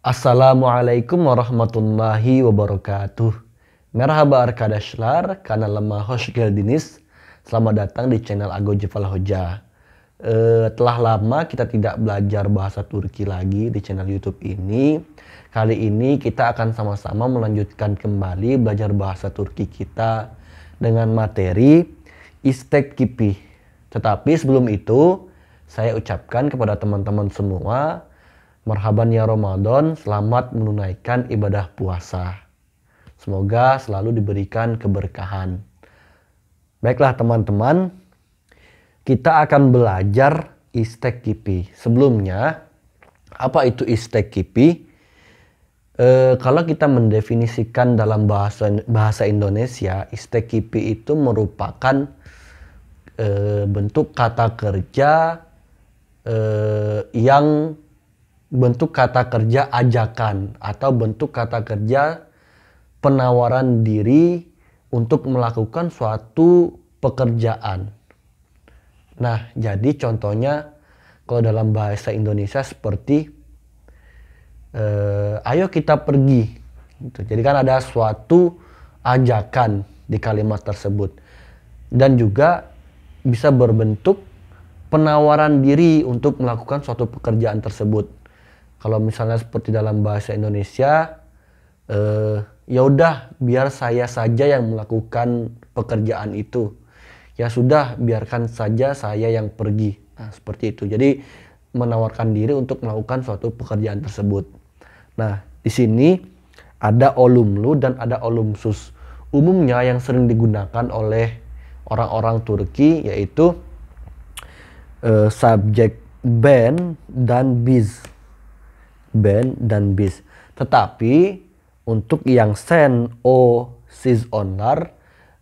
Assalamualaikum warahmatullahi wabarakatuh. Merhaba arkadaşlar, kanalıma hoş geldiniz. Selamat datang di channel Ago Jefal Hoja. Telah lama kita tidak belajar bahasa Turki lagi di channel YouTube ini. Kali ini kita akan sama-sama melanjutkan kembali belajar bahasa Turki kita dengan materi istek kipi. Tetapi sebelum itu, saya ucapkan kepada teman-teman semua, marhaban ya Ramadan, selamat menunaikan ibadah puasa. Semoga selalu diberikan keberkahan. Baiklah teman-teman, kita akan belajar istek kipi. Sebelumnya, apa itu istek kipi? Kalau kita mendefinisikan dalam bahasa Indonesia, istek kipi itu merupakan bentuk kata kerja yang bentuk kata kerja ajakan atau bentuk kata kerja penawaran diri untuk melakukan suatu pekerjaan. Nah, jadi contohnya kalau dalam bahasa Indonesia seperti ayo kita pergi. Jadi kan ada suatu ajakan di kalimat tersebut. Dan juga bisa berbentuk penawaran diri untuk melakukan suatu pekerjaan tersebut. Kalau misalnya seperti dalam bahasa Indonesia, ya udah biar saya saja yang melakukan pekerjaan itu. Ya sudah biarkan saja saya yang pergi. Nah, seperti itu. Jadi menawarkan diri untuk melakukan suatu pekerjaan tersebut. Nah, di sini ada olumlu dan ada olumsus. Umumnya yang sering digunakan oleh orang-orang Turki yaitu subjek ben dan biz. Ben dan bis. Tetapi untuk yang sen, o, siz, onlar,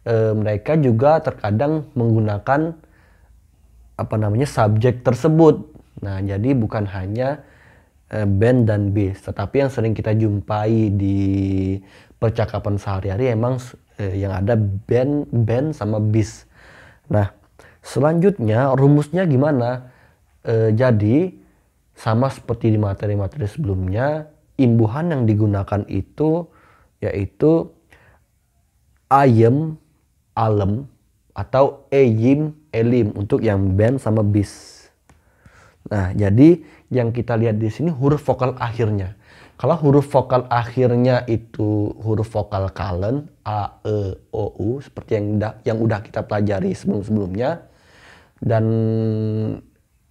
mereka juga terkadang menggunakan subjek tersebut. Nah, jadi bukan hanya ben dan bis, tetapi yang sering kita jumpai di percakapan sehari-hari emang yang ada ben sama bis. Nah, selanjutnya rumusnya gimana? Jadi sama seperti di materi-materi sebelumnya, imbuhan yang digunakan itu yaitu ayem, alem, atau eyim, elim untuk yang ben sama bis. Nah, jadi yang kita lihat di sini huruf vokal akhirnya. Kalau huruf vokal akhirnya itu huruf vokal kalen, a, e, o, u, seperti yang udah kita pelajari sebelum-sebelumnya, dan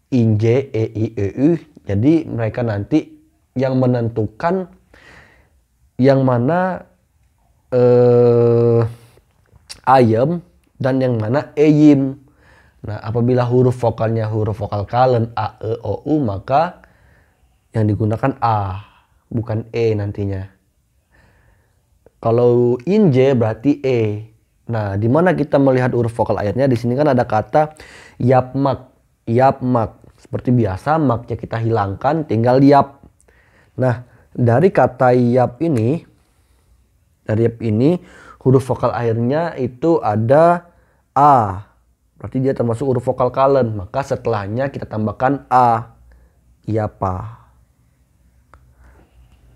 inj, e, i, e, u. Jadi mereka nanti yang menentukan yang mana ayem dan yang mana eyim. Nah, apabila huruf vokalnya huruf vokal kalen a, e, o, u, maka yang digunakan a, bukan e nantinya. Kalau inj berarti e. Nah, di mana kita melihat huruf vokal akhirnya? Di sini kan ada kata yapmak, yapmak. Seperti biasa, maknya kita hilangkan, tinggal yap. Nah, dari kata yap ini, huruf vokal akhirnya itu ada a. Berarti dia termasuk huruf vokal kalen. Maka setelahnya kita tambahkan a. Yapa.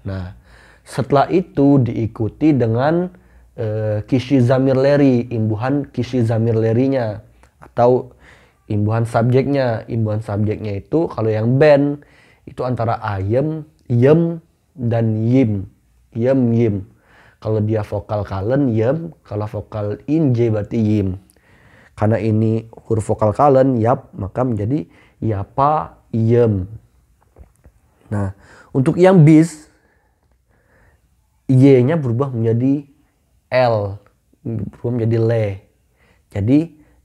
Nah, setelah itu diikuti dengan kishi zamir leri, imbuhan kishi zamir lerinya. Atau imbuhan subjeknya. Imbuhan subjeknya itu kalau yang ben itu antara ayem, yem, dan yim. Yem, yim. Kalau dia vokal kalen, yem. Kalau vokal inj berarti yim. Karena ini huruf vokal kalen, yap, maka menjadi yapa, yem. Nah, untuk yang bis, y-nya berubah menjadi l. Berubah menjadi le. Jadi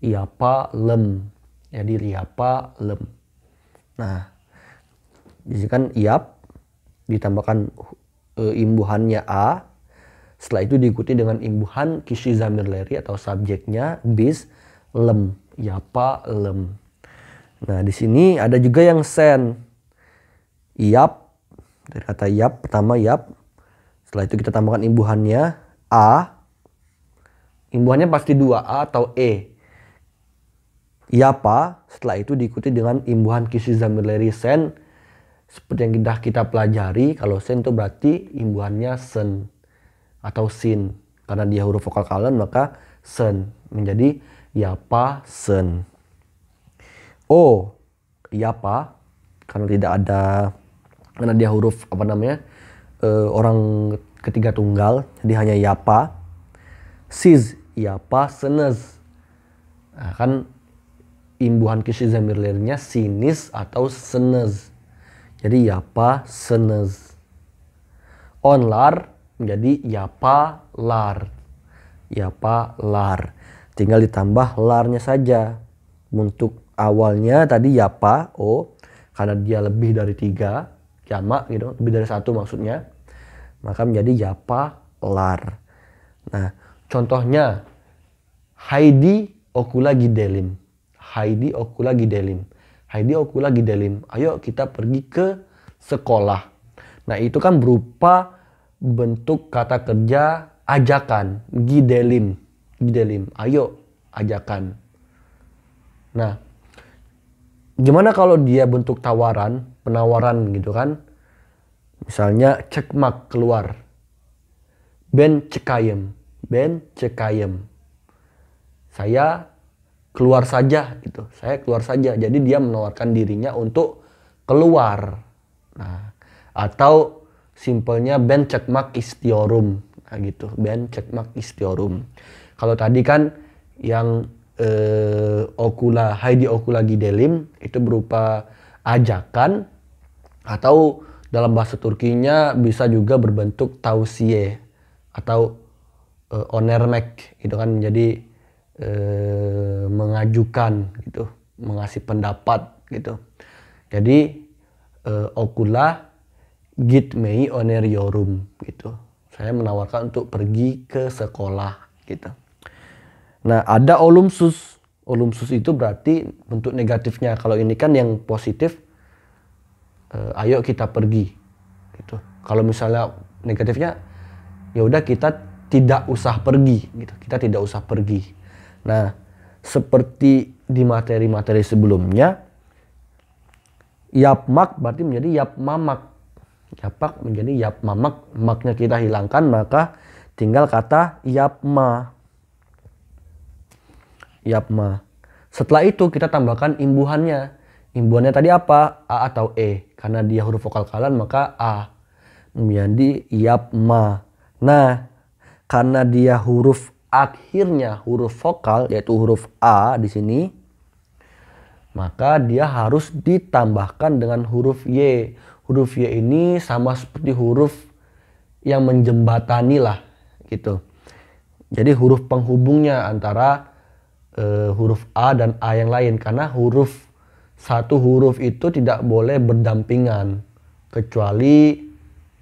yapa, lem. Jadi riapa, lem. Nah, di sini kan iap, ditambahkan imbuhannya a. Setelah itu diikuti dengan imbuhan kishi zamir leri atau subjeknya bis, lem. Yapa, lem. Nah, di sini ada juga yang sen. Iap, dari kata iap, pertama iap. Setelah itu kita tambahkan imbuhannya a. Imbuhannya pasti 2a atau e. Yapa, setelah itu diikuti dengan imbuhan kishi zamir leri sen Seperti yang kita pelajari, kalau sen itu berarti imbuhannya sen atau sin. Karena dia huruf vokal kalen maka sen menjadi yapa sen. O yapa karena tidak ada, karena dia huruf orang ketiga tunggal, jadi hanya yapa. Siz yapa senez. Nah, kan imbuhan kisi zamir lernya sinis atau senez. Jadi yapa senez. Onlar menjadi yapa lar. Yapa lar. Tinggal ditambah larnya saja. Untuk awalnya tadi yapa o, karena dia lebih dari 3 jamak gitu, lebih dari 1 maksudnya, maka menjadi yapa lar. Nah, contohnya Heidi okula gidelim. Heidi okula gidelim. Heidi okula gidelim. Ayo kita pergi ke sekolah. Nah, itu kan berupa bentuk kata kerja ajakan. Gidelim. Gidelim. Ayo ajakan. Nah, gimana kalau dia bentuk tawaran, penawaran gitu kan? Misalnya cekmak keluar. Ben cekayem. Ben cekayem. Saya keluar saja gitu. Saya keluar saja. Jadi dia menawarkan dirinya untuk keluar. Nah, atau simpelnya ben cekmak istiorum. Nah, gitu. Ben cekmak istiorum. Kalau tadi kan yang okula Heidi okula gidelim itu berupa ajakan, atau dalam bahasa Turkinya bisa juga berbentuk tausiye atau onermek gitu kan, jadi mengajukan gitu, mengasih pendapat gitu. Jadi okula gitmei oneriorum gitu, saya menawarkan untuk pergi ke sekolah gitu. Nah, ada olumsus. Olumsus itu berarti bentuk negatifnya. Kalau ini kan yang positif, ayo kita pergi. Gitu. Kalau misalnya negatifnya, ya udah kita tidak usah pergi. Gitu. Kita tidak usah pergi. Nah, seperti di materi-materi sebelumnya, yapmak berarti menjadi yapmamak. Yapak menjadi yapmamak. Maknya kita hilangkan, maka tinggal kata yapma. Yapma. Setelah itu kita tambahkan imbuhannya. Imbuhannya tadi apa? A atau E. Karena dia huruf vokal kalen maka A. Menjadi yapma. Nah, karena dia huruf akhirnya huruf vokal yaitu huruf A di sini, maka dia harus ditambahkan dengan huruf Y. Huruf Y ini sama seperti huruf yang menjembatani lah gitu. Jadi huruf penghubungnya antara huruf A dan A yang lain, karena satu huruf itu tidak boleh berdampingan kecuali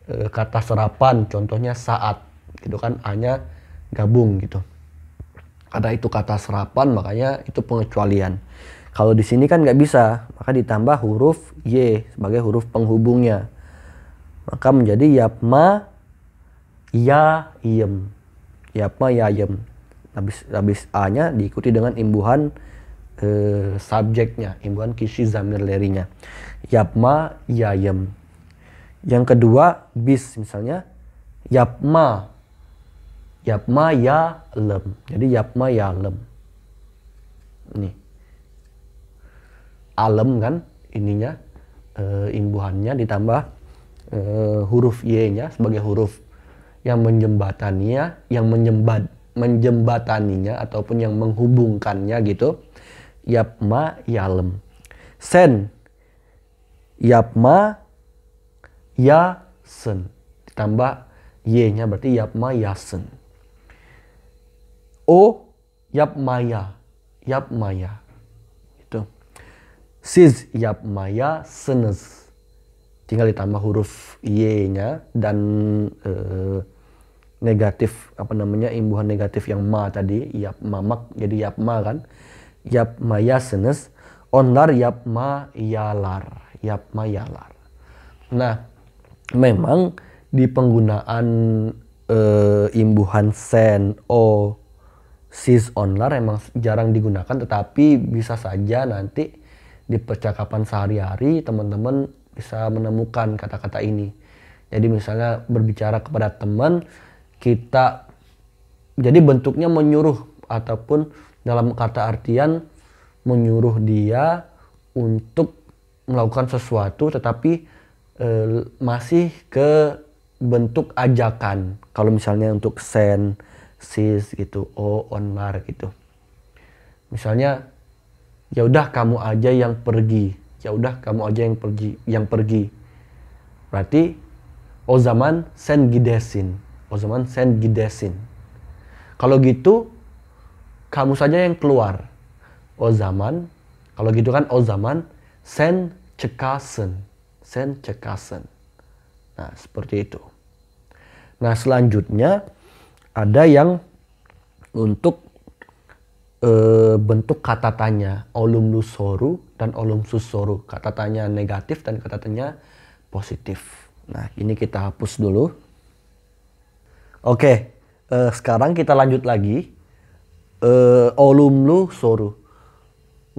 kata serapan, contohnya saat gitu kan, A-nya gabung gitu. Karena itu kata serapan makanya itu pengecualian. Kalau di sini kan nggak bisa, maka ditambah huruf Y sebagai huruf penghubungnya, maka menjadi yapma ya iyem. Yapma ya iyem. Habis A-nya diikuti dengan imbuhan subjeknya, imbuhan kisi zamir lerinya. Yapma yayem. Yang kedua bis, misalnya yapma. Yapma ya lem. Jadi yapma ya lem. Nih. Alem kan ininya, imbuhannya ditambah huruf Y-nya sebagai huruf yang menjembataninya, menjembataninya ataupun yang menghubungkannya gitu. Yapma yalem. Sen. Yapma ya sen. Ditambah Y-nya berarti yapma yasen. O yapmaya. Yapmaya. Gitu. Siz yapmaya senez. Tinggal ditambah huruf Y-nya dan negatif, imbuhan negatif yang ma tadi, yapmamak jadi yapma kan. Yapma yasenes, onlar yapma yalar. Yapma yalar. Nah, memang di penggunaan imbuhan sen, o, sis, onlar emang jarang digunakan, tetapi bisa saja nanti di percakapan sehari-hari teman-teman bisa menemukan kata-kata ini. Jadi misalnya berbicara kepada teman, kita jadi bentuknya menyuruh ataupun dalam kata artian menyuruh dia untuk melakukan sesuatu, tetapi masih ke bentuk ajakan. Kalau misalnya untuk send, sis gitu, onlar gitu. Misalnya, ya udah kamu aja yang pergi. Ya udah kamu aja yang pergi. Berarti o zaman sen gidesin. O zaman sen gidesin. Kalau gitu kamu saja yang keluar. O zaman, kalau gitu kan o zaman sen cekasen. Sen cekasen. Nah, seperti itu. Nah, selanjutnya ada yang untuk bentuk kata tanya, olum lusoru dan olum susoru. Kata tanya negatif dan kata tanya positif. Nah, ini kita hapus dulu. Oke, sekarang kita lanjut lagi. Olum lusoru.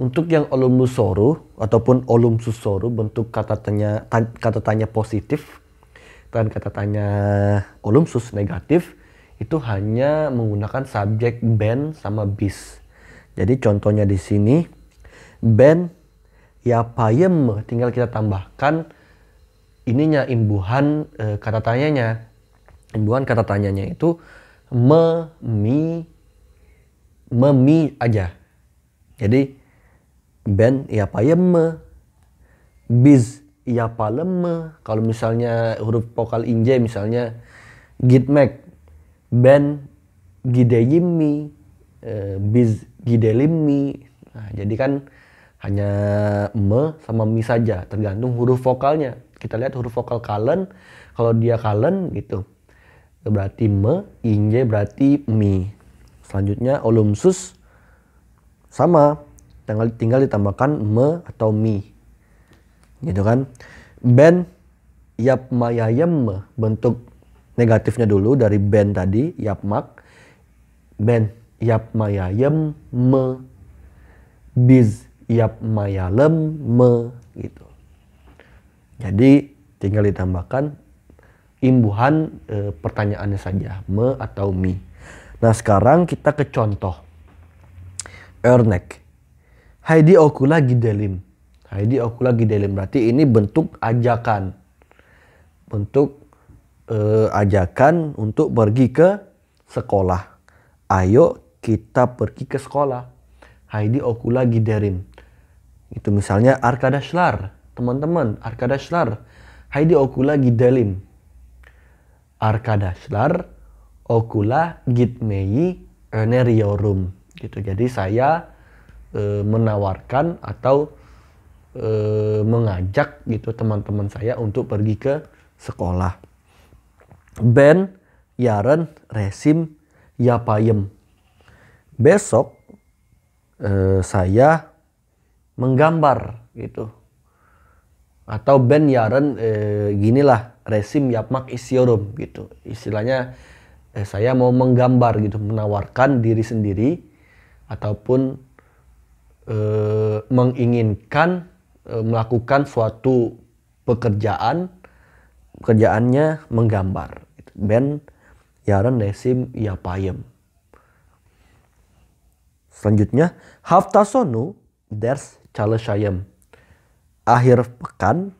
Untuk yang olum lusoru ataupun olum susoru, bentuk kata tanya positif dan kata tanya olum sus negatif, itu hanya menggunakan subjek ben sama bis. Jadi contohnya di sini ben ya payem, tinggal kita tambahkan ininya imbuhan kata tanyanya. Imbuhan kata tanyanya itu mi aja. Jadi ben ya payem, biz ya palem. Kalau misalnya huruf vokal inje misalnya gitmek, ben gideyimi, biz gidelimi. Nah, jadi kan hanya me sama mi saja, tergantung huruf vokalnya. Kita lihat huruf vokal kalen, kalau dia kalen gitu berarti me, inje berarti mi. Selanjutnya olum sus sama, tinggal ditambahkan me atau mi. Gitu kan. Ben yap mayayem, bentuk negatifnya dulu dari ben tadi, yapmak. Ben yap mayayem me, biz yap mayalem me, gitu. Jadi tinggal ditambahkan imbuhan pertanyaannya saja, me atau mi. Nah, sekarang kita ke contoh. Örnek. Heidi okula gidelim. Heidi okula gidelim berarti ini bentuk ajakan. Bentuk ajakan untuk pergi ke sekolah. Ayo kita pergi ke sekolah. Heidi okula giderim. Itu misalnya arkadaşlar, teman-teman, arkadaşlar. Heidi okula gidelim. Arkadaşlar okula gitmeyi öneriyorum. Gitu. Jadi saya menawarkan atau mengajak gitu teman-teman saya untuk pergi ke sekolah. Ben yarın resim yapayım. Besok saya menggambar gitu. Atau ben yarın ginilah resim yapmak istiyorum gitu. Istilahnya saya mau menggambar gitu, menawarkan diri sendiri ataupun menginginkan melakukan suatu pekerjaannya menggambar. Ben yarın resim yapayım. Selanjutnya hafta sonu ders çalışayım. Akhir pekan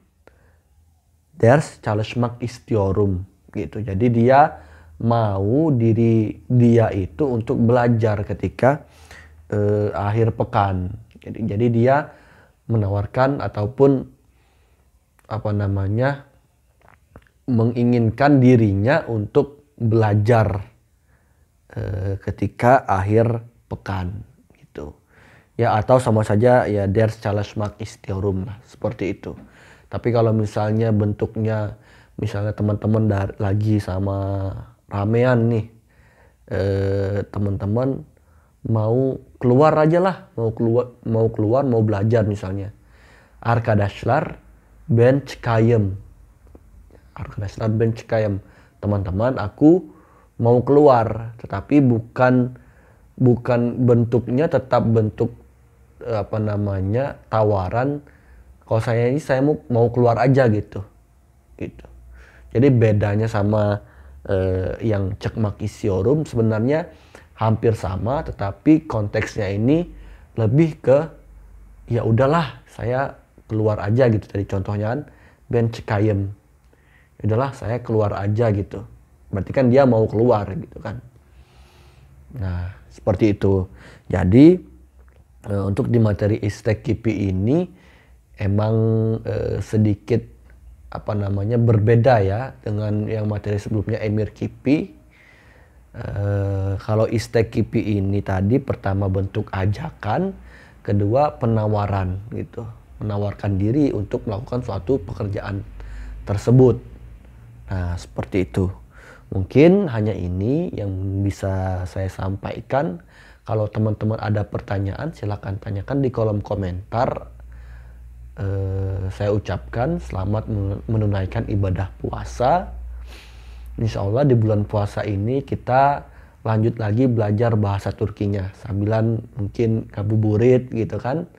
ders çalışmak istiyorum gitu. Jadi dia mau diri dia itu untuk belajar ketika akhir pekan. Jadi dia menawarkan ataupun menginginkan dirinya untuk belajar ketika akhir pekan gitu. Ya, atau sama saja ya ders çalışmak istiyorum lah, seperti itu. Tapi kalau misalnya bentuknya misalnya teman-teman lagi sama ramean nih, teman-teman mau keluar aja lah, mau belajar misalnya. Arkadaşlar ben çıkayım. Arkadaşlar ben çıkayım. Teman-teman, aku mau keluar, tetapi bukan bentuknya tetap bentuk tawaran Kalau saya ini saya mau keluar aja gitu. Gitu. Jadi bedanya sama yang cekmak isiorum sebenarnya hampir sama, tetapi konteksnya ini lebih ke ya udahlah saya keluar aja gitu. Tadi contohnya kan ben cekayem. Ya udahlah saya keluar aja gitu. Berarti kan dia mau keluar gitu kan. Nah, seperti itu. Jadi untuk di materi istek kipi ini emang sedikit berbeda ya dengan yang materi sebelumnya emir kipi. Kalau istek kipi ini tadi pertama bentuk ajakan, kedua penawaran gitu, menawarkan diri untuk melakukan suatu pekerjaan tersebut. Nah, seperti itu. Mungkin hanya ini yang bisa saya sampaikan. Kalau teman-teman ada pertanyaan, silakan tanyakan di kolom komentar. Saya ucapkan selamat menunaikan ibadah puasa. Insya Allah di bulan puasa ini kita lanjut lagi belajar bahasa Turkinya. Sambilan mungkin ngabuburit gitu kan.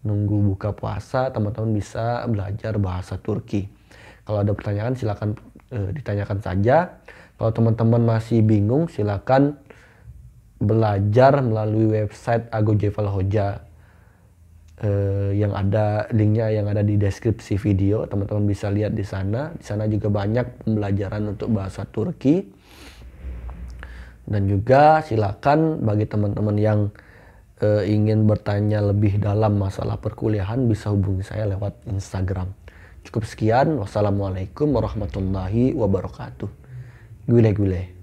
Nunggu buka puasa, teman-teman bisa belajar bahasa Turki. Kalau ada pertanyaan silakan ditanyakan saja. Kalau teman-teman masih bingung silakan belajar melalui website Ago Jefal Hoja. Yang ada linknya yang ada di deskripsi video, teman-teman bisa lihat di sana. Di sana juga banyak pembelajaran untuk bahasa Turki. Dan juga silakan bagi teman-teman yang ingin bertanya lebih dalam masalah perkuliahan bisa hubungi saya lewat Instagram. Cukup sekian. Wassalamualaikum warahmatullahi wabarakatuh. Gule-gule.